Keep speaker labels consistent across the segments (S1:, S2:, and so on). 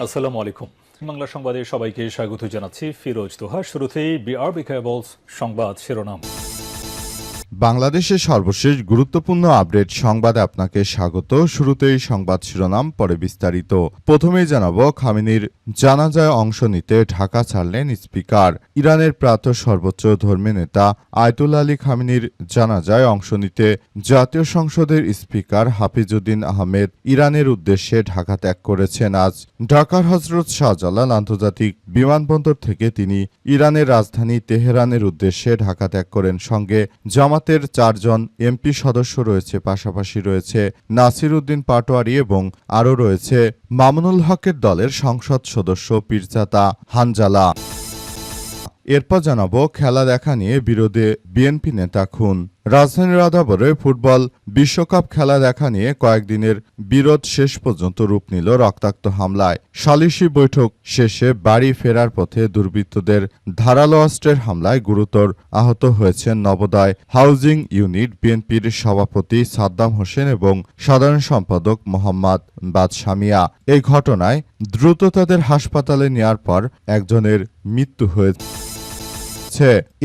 S1: আসসালামু আলাইকুম। বাংলা সংবাদে সবাইকে স্বাগত জানাচ্ছি ফিরোজ তোহা। শুরুতেই বিআরবি কেবলস সংবাদ শিরোনাম।
S2: বাংলাদেশের সর্বশেষ গুরুত্বপূর্ণ আপডেট সংবাদে আপনাকে স্বাগত। শুরুতেই সংবাদ শিরোনাম, পরে বিস্তারিত। প্রথমেই জানাবো, খামেনির জানাজায় অংশ নিতে ঢাকা ছাড়লেন স্পিকার। ইরানের প্রাত সর্বোচ্চ ধর্মীয় নেতা আয়তুল্লাহ আলী খামেনির জানাজায় অংশ নিতে জাতীয় সংসদের স্পিকার হাফিজউদ্দিন আহমেদ ইরানের উদ্দেশ্যে ঢাকা ত্যাগ করেছেন। আজ ঢাকার হজরত শাহজালাল আন্তর্জাতিক বিমানবন্দর থেকে তিনি ইরানের রাজধানী তেহরানের উদ্দেশ্যে ঢাকা ত্যাগ করেন। সঙ্গে জামাতের 4 জন এমপি সদস্য রয়েছে, পাশাপাশি রয়েছে নাসির উদ্দিন পাটোয়ারি এবং আরও রয়েছে মামুনুল হকের দলের সংসদ সদস্য পীরজাদা হানজালা। এরপর জানাবো, খেলা দেখা নিয়ে বিরোধে বিএনপি নেতা খুন। রাজধানীর আদাবরে ফুটবল বিশ্বকাপ খেলা দেখা নিয়ে কয়েকদিনের বিরোধ শেষ পর্যন্ত রূপ নিল রক্তাক্ত হামলায়। সালিশি বৈঠক শেষে বাড়ি ফেরার পথে দুর্বৃত্তদের ধারালো অস্ত্রের হামলায় গুরুতর আহত হয়েছেন নবোদয় হাউজিং ইউনিট বিএনপির সভাপতি সাদ্দাম হোসেন এবং সাধারণ সম্পাদক মোহাম্মদ বাদশা মিয়া। এই ঘটনায় দ্রুত তাদের হাসপাতালে নেয়ার পর একজনের মৃত্যু হয়েছে।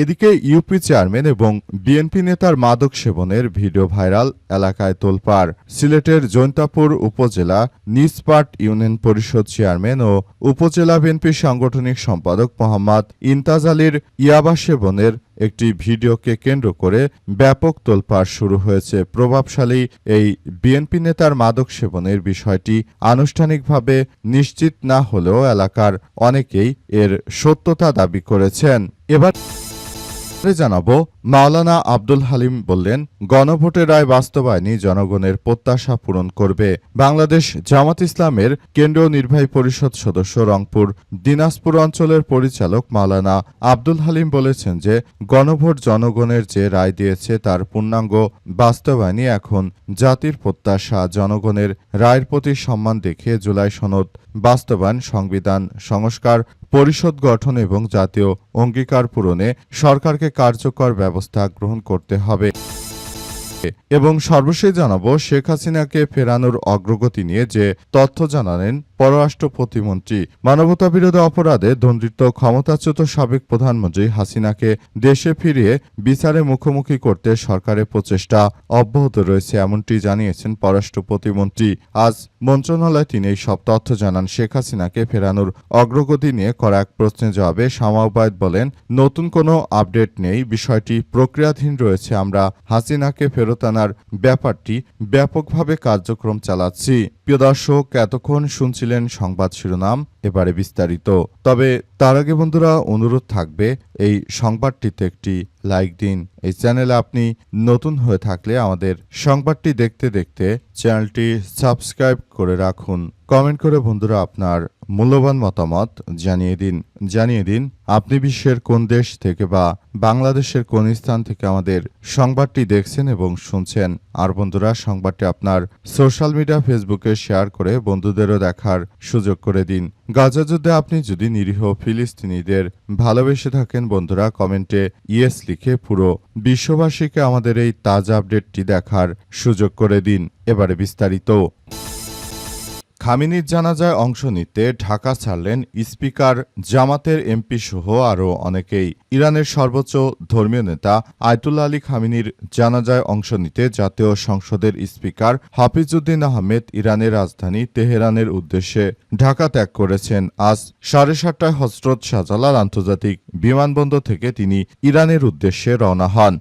S2: এদিকে ইউপি চেয়ারম্যান এবং বিএনপি নেতার মাদক সেবনের ভিডিও ভাইরাল, এলাকায় তোলপাড়। সিলেটের জৈন্তাপুর উপজেলা নিজপাট ইউনিয়ন পরিষদ চেয়ারম্যান ও উপজেলা বিএনপি সাংগঠনিক সম্পাদক মোহাম্মদ ইমতাজ আলীর ইয়াবা সেবনের একটি ভিডিওকে কেন্দ্র করে ব্যাপক তোলপাড় শুরু হয়েছে। প্রভাবশালী এই বিএনপি নেতার মাদক সেবনের বিষয়টি আনুষ্ঠানিকভাবে নিশ্চিত না হলেও এলাকার অনেকেই এর সত্যতা দাবি করেছেন। এবার জানাবো, মাওলানা আব্দুল হালিম বললেন, গণভোটের রায় বাস্তবায়নই জনগণের প্রত্যাশা পূরণ করবে। বাংলাদেশ জামাত ইসলামের কেন্দ্রীয় নির্বাহী পরিষদ সদস্য, রংপুর দিনাজপুর অঞ্চলের পরিচালক মাওলানা আব্দুল হালিম বলেছেন যে গণভোট জনগণের যে রায় দিয়েছে তার পূর্ণাঙ্গ বাস্তবায়নই এখন জাতির প্রত্যাশা। জনগণের রায়ের প্রতি সম্মান দেখে জুলাই সনদ বাস্তবায়ন, সংবিধান সংস্কার, পরিষদ গঠন এবং জাতীয় অঙ্গীকার পূরণে সরকারকে কার্যকর ব্যবস্থা গ্রহণ করতে হবে। এবং সর্বশেষ জানাবো, শেখ হাসিনাকে ফেরানোর অগ্রগতি নিয়ে যে তথ্য জানালেন পররাষ্ট্র প্রতিমন্ত্রী। মানবতাবিরোধী অপরাধে দণ্ডিত ক্ষমতাচ্যুত সাবেক প্রধানমন্ত্রী হাসিনাকে দেশে ফিরিয়ে বিচারে মুখোমুখি করতে সরকারের প্রচেষ্টা অব্যাহত রয়েছে, এমনটি জানিয়েছেন পররাষ্ট্র প্রতিমন্ত্রী। আজ মন্ত্রণালয়ে তিনি এই সব তথ্য জানান। শেখ হাসিনাকে ফেরানোর অগ্রগতি নিয়ে করা এক প্রশ্নের জবাবে শামা ওবায়দ বলেন, নতুন কোনো আপডেট নেই, বিষয়টি প্রক্রিয়াধীন রয়েছে। আমরা হাসিনাকে ফেরত আনার ব্যাপারটি ব্যাপকভাবে কার্যক্রম চালাচ্ছি। প্রিয় দর্শক, এতক্ষণ শুনছিলেন সংবাদ শিরোনাম, এবারে বিস্তারিত। তবে তার আগে বন্ধুরা, অনুরোধ থাকবে এই সংবাদটিতে একটি লাইক দিন। এই চ্যানেলে আপনি নতুন হয়ে থাকলে আমাদের সংবাদটি দেখতে দেখতে চ্যানেলটি সাবস্ক্রাইব করে রাখুন। কমেন্ট করে বন্ধুরা আপনার মূল্যবান মতামত জানিয়ে দিন আপনি বিশ্বের কোন দেশ থেকে বা বাংলাদেশের কোন স্থান থেকে আমাদের সংবাদটি দেখছেন এবং শুনছেন। আর বন্ধুরা, সংবাদটি আপনার সোশ্যাল মিডিয়া ফেসবুকে শেয়ার করে বন্ধুদেরও দেখার সুযোগ করে দিন। গাজা যুদ্ধে আপনি যদি নিরীহ ফিলিস্তিনিদের ভালোবেসে থাকেন বন্ধুরা, কমেন্টে ইয়েস লিখে পুরো বিশ্ববাসীকে আমাদের এই তাজা আপডেটটি দেখার সুযোগ করে দিন। এবারে বিস্তারিত। খামেনির জানাজায় অংশ নিতে ঢাকা ছাড়লেন স্পিকার, জামাতের এমপি সহ আরও অনেকেই। ইরানের সর্বোচ্চ ধর্মীয় নেতা আয়তুল্লাহ আলী খামেনির জানাজায় অংশ নিতে জাতীয় সংসদের স্পিকার হাফিজউদ্দিন আহমেদ ইরানের রাজধানী তেহরানের উদ্দেশ্যে ঢাকা ত্যাগ করেছেন। আজ 7:30টায় হজরত শাহজালাল আন্তর্জাতিক বিমানবন্দর থেকে তিনি ইরানের উদ্দেশ্যে রওনা হন।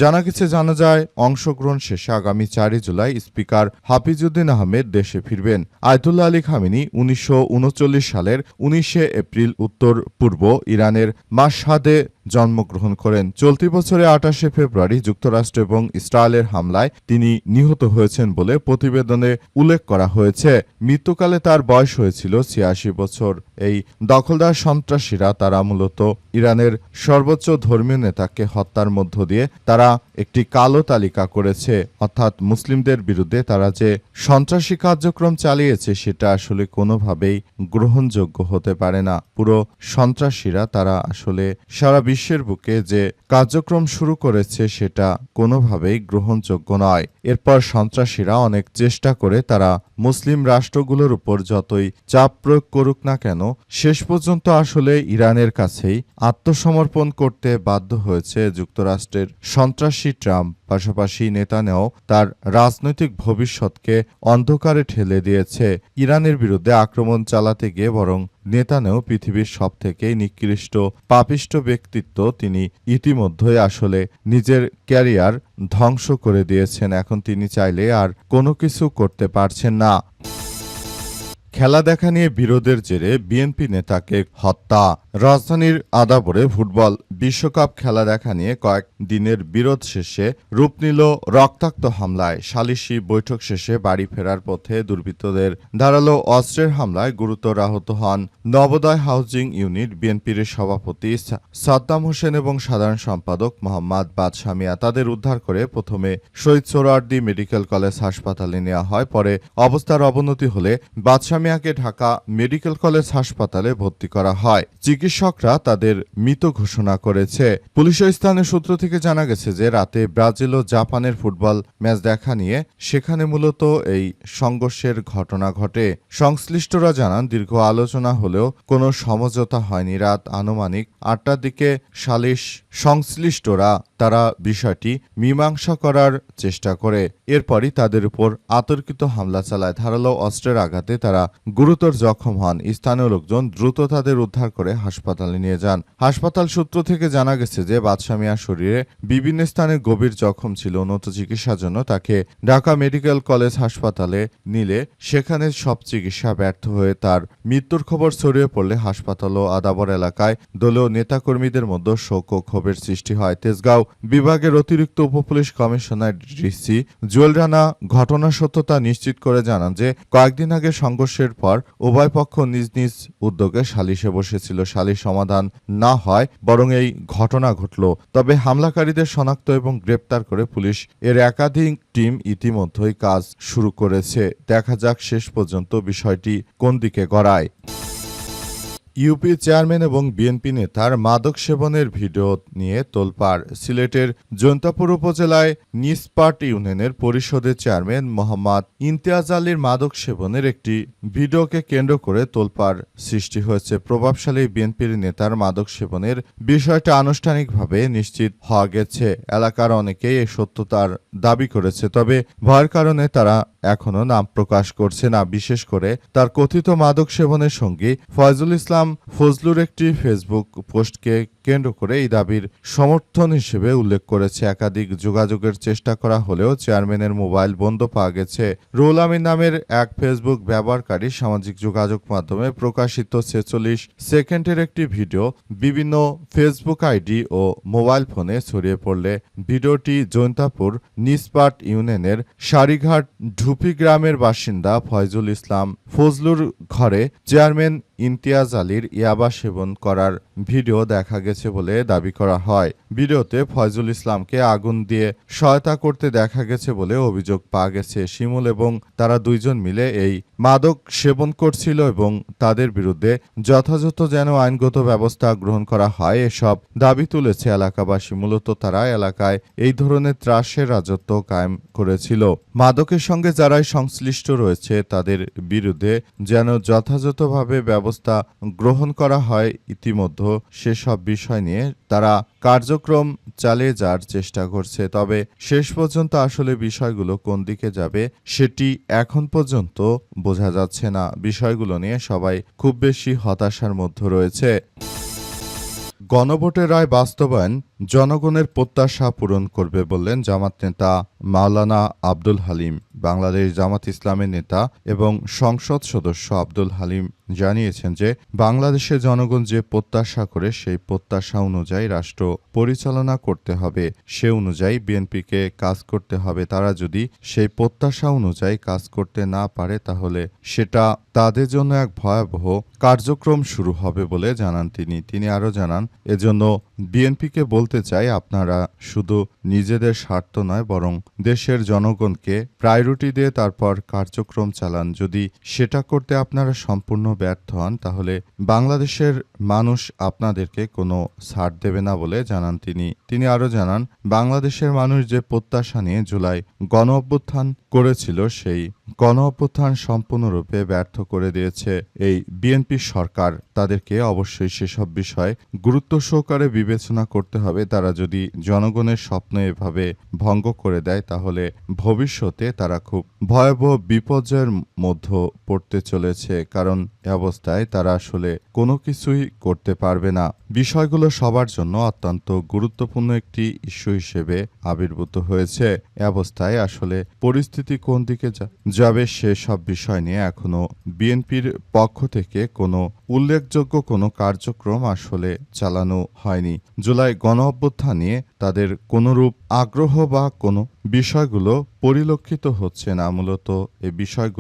S2: জানা গেছে, জানাজায় অংশগ্রহণ শেষে আগামী 4 জুলাই স্পিকার হাফিজউদ্দিন আহমেদ দেশে ফিরবেন। আয়তুল্লাহ আলী খামেনি 1939 সালের 19 এপ্রিল উত্তর পূর্ব ইরানের মাশহাদে জন্মগ্রহণ করেন। চলতি বছরে 28 ফেব্রুয়ারি যুক্তরাষ্ট্র এবং ইসরায়েলের হামলায় তিনি নিহত হয়েছেন বলে প্রতিবেদনে উল্লেখ করা হয়েছে। মৃত্যুকালে তার বয়স হয়েছিল 86 বছর। এই দখলদার সন্ত্রাসীরা তারা মূলত ইরানের সর্বোচ্চ ধর্মীয় নেতাকে হত্যার মধ্য দিয়ে তারা একটি কালো তালিকা করেছে, অর্থাৎ মুসলিমদের বিরুদ্ধে তারা যে সন্ত্রাসী কার্যক্রম চালিয়েছে সেটা আসলে কোনোভাবেই গ্রহণযোগ্য হতে পারে না। পুরো সন্ত্রাসীরা তারা আসলে সারা বিশ্বের বুকে যে কার্যক্রম শুরু করেছে সেটা কোনোভাবেই গ্রহণযোগ্য নয়। এরপর সন্ত্রাসীরা অনেক চেষ্টা করে তারা মুসলিম রাষ্ট্রগুলোর উপর যতই চাপ প্রয়োগ করুক না কেন শেষ পর্যন্ত আসলে ইরানের কাছেই আত্মসমর্পণ করতে বাধ্য হয়েছে যুক্তরাষ্ট্রের সন্ত্রাসী ট্রাম্প। পাশাপাশি নেতানিয়াহু তার রাজনৈতিক ভবিষ্যৎকে অন্ধকারে ঠেলে দিয়েছে। ইরানের বিরুদ্ধে আক্রমণ চালাতে গিয়ে বরং নেতানিয়াহু পৃথিবীর সবথেকে নিকৃষ্ট পাপিষ্ট ব্যক্তিত্ব। তিনি ইতিমধ্যেই আসলে নিজের ক্যারিয়ার ধ্বংস করে দিয়েছেন। এখন তিনি চাইলে আর কোনো কিছু করতে পারছেন না। খেলা দেখা নিয়ে বিরোধের জেরে বিএনপি নেতাকে হত্যা। রাজধানীর আদাবরে ফুটবল বিশ্বকাপ খেলা দেখা নিয়ে কয়েক দিনের বিরোধ শেষে রূপ নিল রক্তাক্ত হামলায়। সালিশি বৈঠক শেষে বাড়ি ফেরার পথে দুর্বৃত্তদের ধারালো অস্ত্রের হামলায় গুরুতর আহত হন নবোদয় হাউজিং ইউনিট বিএনপির সভাপতি সাদ্দাম হোসেন এবং সাধারণ সম্পাদক মোহাম্মদ বাদশা মিয়া। তাদের উদ্ধার করে প্রথমে শহীদ সোহরাওয়ার্দী মেডিকেল কলেজ হাসপাতালে নেওয়া হয়। পরে অবস্থার অবনতি হলে বাদশা মিয়াকে ঢাকা মেডিকেল কলেজ হাসপাতালে ভর্তি করা হয়। চিকিৎসকরা তাদের মৃত ঘোষণা করেছে। পুলিশ ও স্থানীয় সূত্র থেকে জানা গেছে যে রাতে ব্রাজিল ও জাপানের ফুটবল ম্যাচ দেখা নিয়ে সেখানে মূলত এই সংঘর্ষের ঘটনা ঘটে। সংশ্লিষ্টরা জানান দীর্ঘ আলোচনা হলেও কোনো সমঝোতা হয়নি। রাত আনুমানিক 8টার দিকে সালিশ সংশ্লিষ্টরা তারা বিষয়টি মীমাংসা করার চেষ্টা করে। এরপরই তাদের উপর আতর্কিত হামলা চালায়। ধারালো অস্ত্রের আঘাতে তারা গুরুতর জখম হন। স্থানীয় লোকজন দ্রুত তাদের উদ্ধার করে হাসপাতালে নিয়ে যান। হাসপাতাল সূত্র থেকে জানা গেছে যে বাদশা মিয়ার শরীরে বিভিন্ন স্থানে গভীর জখম ছিল। উন্নত চিকিৎসার জন্য তাকে ঢাকা মেডিকেল কলেজ হাসপাতালে নিলে সেখানে সব চিকিৎসা ব্যর্থ হয়ে তার মৃত্যুর খবর ছড়িয়ে পড়লে হাসপাতাল ও আদাবর এলাকায় দলীয় নেতাকর্মীদের মধ্যে শোক ও ক্ষোভের সৃষ্টি হয়। তেজগাঁও বিভাগের অতিরিক্ত উপপুলিশ কমিশনার ডিসি জুয়েল রানা ঘটনার সত্যতা নিশ্চিত করে জানান যে কয়েকদিন আগে সংঘর্ষের পর উভয় পক্ষ নিজ নিজ উদ্যোগে সালিশে বসেছিল। সালিশ সমাধান না হয় বরং এই ঘটনা ঘটল। তবে হামলাকারীদের শনাক্ত এবং গ্রেপ্তার করে পুলিশ এর একাধিক টিম ইতিমধ্যেই কাজ শুরু করেছে। দেখা যাক শেষ পর্যন্ত বিষয়টি কোন দিকে গড়ায়। ইউপি চেয়ারম্যান এবং বিএনপি নেতার মাদক সেবনের ভিডিও নিয়ে তোলপাড়। সিলেটের জৈন্তাপুর উপজেলায় নিসপাট ইউনিয়নের পরিষদের চেয়ারম্যান মোহাম্মদ ইমতিয়াজ আলীর মাদক সেবনের একটি ভিডিওকে কেন্দ্র করে তোলপাড় সৃষ্টি হয়েছে। প্রভাবশালী বিএনপির নেতার মাদক সেবনের বিষয়টা আনুষ্ঠানিকভাবে নিশ্চিত হওয়া গেছে। এলাকার অনেকেই এই সত্যতার দাবি করেছে, তবে ভয়ের কারণে তারা এখনো নাম প্রকাশ করছে না। বিশেষ করে তার কথিত মাদক সেবনের সঙ্গী ফয়জুল ইসলাম ফজলুর একটি ফেসবুক পোস্টকে কেন্দ্র করে এই দাবির সমর্থন হিসেবে উল্লেখ করেছে। একাধিক যোগাযোগের চেষ্টা করা হলেও চেয়ারম্যানের মোবাইল বন্ধ পাওয়া গেছে। রুহুল আমিন নামের এক ফেসবুক ব্যবহারকারী সামাজিক যোগাযোগ মাধ্যমে প্রকাশিত 46 সেকেন্ডের একটি ভিডিও বিভিন্ন ফেসবুক আইডি ও মোবাইল ফোনে ছড়িয়ে পড়লে ভিডিওটি জৈন্তাপুর নিসপাট ইউনিয়নের সারিঘাট ঢুপি গ্রামের বাসিন্দা ফয়জুল ইসলাম ফজলুর ঘরে চেয়ারম্যান ইমতিয়াজ আলীর ইয়াবা সেবন করার ভিডিও দেখা গেছে বলে দাবি করা হয়। ভিডিওতে ফয়জুল ইসলামকে আগুন দিয়ে সহায়তা করতে দেখা গেছে বলে অভিযোগ পাওয়া গেছে। শিমুল এবং তারা দুইজন মিলে এই মাদক সেবন করছিল এবং তাদের বিরুদ্ধে যথাযথ যেন আইনগত ব্যবস্থা গ্রহণ করা হয় এসব দাবি তুলেছে এলাকাবাসী। মূলত তারা এলাকায় এই ধরনের ত্রাসের রাজত্ব কায়েম করেছিল। মাদকের সঙ্গে যারাই সংশ্লিষ্ট রয়েছে তাদের বিরুদ্ধে যেন যথাযথভাবে ব্যবস্থা গ্রহণ করা হয়। ইতিমধ্যে সেসব বিষয় নিয়ে তারা কার্যক্রম চালিয়ে যাওয়ার চেষ্টা করছে। তবে শেষ পর্যন্ত আসলে বিষয়গুলো কোন দিকে যাবে সেটি এখন পর্যন্ত বোঝা যাচ্ছে না। বিষয়গুলো নিয়ে সবাই খুব বেশি হতাশার মধ্যে রয়েছে। গণভোটের রায় বাস্তবায়ন জনগণের প্রত্যাশা পূরণ করবে বললেন জামাত নেতা মাওলানা আব্দুল হালিম। বাংলাদেশ জামাত ইসলামের নেতা এবং সংসদ সদস্য আব্দুল হালিম জানিয়েছেন যে বাংলাদেশের জনগণ যে প্রত্যাশা করে সেই প্রত্যাশা অনুযায়ী রাষ্ট্র পরিচালনা করতে হবে, সে অনুযায়ী বিএনপিকে কাজ করতে হবে। তারা যদি সেই প্রত্যাশা অনুযায়ী কাজ করতে না পারে তাহলে সেটা তাদের জন্য এক ভয়াবহ কার্যক্রম শুরু হবে বলে জানান তিনি। তিনি আরও জানান এজন্য বিএনপিকে বলতে চাই, আপনারা শুধু নিজেদের স্বার্থ নয় বরং দেশের জনগণকে প্রায়োরিটি দিয়ে তারপর কার্যক্রম চালান। যদি সেটা করতে আপনারা সম্পূর্ণ ব্যর্থ হন তাহলে বাংলাদেশের মানুষ আপনাদেরকে কোনো ছাড় দেবে না বলে জানান তিনি আরও জানান, বাংলাদেশের মানুষ যে প্রত্যাশা নিয়ে জুলাই গণ অভ্যুত্থান করেছিল সেই গণ অভ্যুত্থান সম্পূর্ণরূপে ব্যর্থ করে দিয়েছে এই বিএনপি সরকার। তাদেরকে অবশ্যই সেসব বিষয় গুরুত্ব সহকারে বিবেচনা করতে হবে। তারা যদি জনগণের স্বপ্ন এভাবে ভঙ্গ করে দেয় তাহলে ভবিষ্যতে তারা খুব ভয়াবহ বিপর্যয়ের মধ্যে পড়তে চলেছে, কারণ এ অবস্থায় তারা আসলে কোনো কিছুই করতে পারবে না। বিষয়গুলো সবার জন্য অত্যন্ত গুরুত্বপূর্ণ একটি ইস্যু হিসেবে আবির্ভূত হয়েছে। এ অবস্থায় আসলে পরিস্থিতি কোন দিকে যাবে সেসব বিষয় নিয়ে এখনো বিএনপির পক্ষ থেকে কোনো উল্লেখযোগ্য কোনো কার্যক্রম আসলে চালানো হয়নি। জুলাই গণ অভ্যুত্থান নিয়ে তাদের কোনরূপ আগ্রহ বা কোনো বিষয়গুলো পরিলক্ষিত হচ্ছে না। মূলত এই বিষয়গুলো